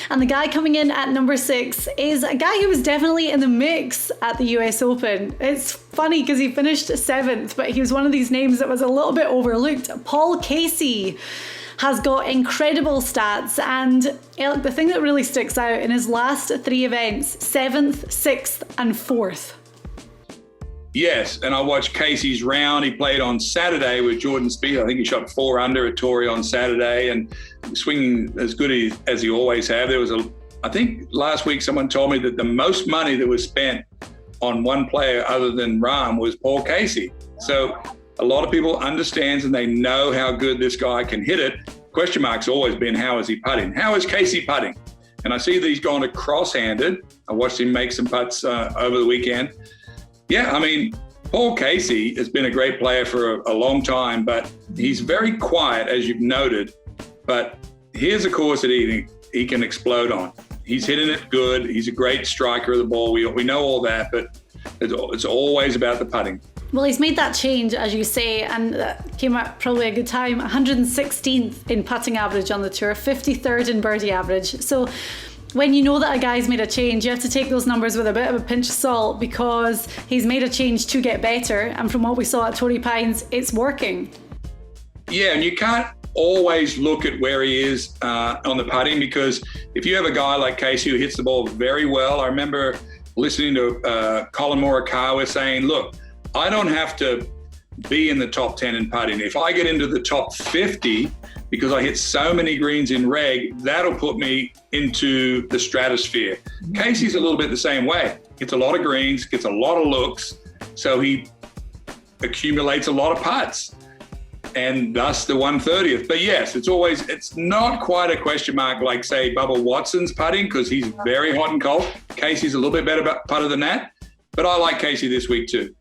And the guy coming in at number 6 is a guy who was definitely in the mix at the US Open. It's funny because he finished 7th, but he was one of these names that was a little bit overlooked. Paul Casey has got incredible stats, and the thing that really sticks out in his last 3 events, 7th, 6th and 4th. Yes, and I watched Casey's round. He played on Saturday with Jordan Spieth. I think he shot 4 under at Torrey on Saturday and swinging as good as he always have. I think last week someone told me that the most money that was spent on one player other than Rahm was Paul Casey. So a lot of people understands and they know how good this guy can hit it. Question mark's always been, how is he putting? How is Casey putting? And I see that he's gone to cross-handed. I watched him make some putts over the weekend. Yeah, I mean, Paul Casey has been a great player for a long time, but he's very quiet, as you've noted. But here's a course that he can explode on. He's hitting it good. He's a great striker of the ball. We know all that, but it's always about the putting. Well, he's made that change, as you say, and that came at probably a good time. 116th in putting average on the tour, 53rd in birdie average. So when you know that a guy's made a change, you have to take those numbers with a bit of a pinch of salt, because he's made a change to get better. And from what we saw at Torrey Pines, it's working. Yeah, and you can't always look at where he is on the putting, because if you have a guy like Casey who hits the ball very well, I remember listening to Colin Morikawa saying, look, I don't have to be in the top 10 in putting. If I get into the top 50, because I hit so many greens in reg, that'll put me into the stratosphere. Casey's a little bit the same way. Hits a lot of greens, gets a lot of looks, so he accumulates a lot of putts, and thus the 130th. But yes, it's not quite a question mark like, say, Bubba Watson's putting, because he's very hot and cold. Casey's a little bit better putter than that, but I like Casey this week too.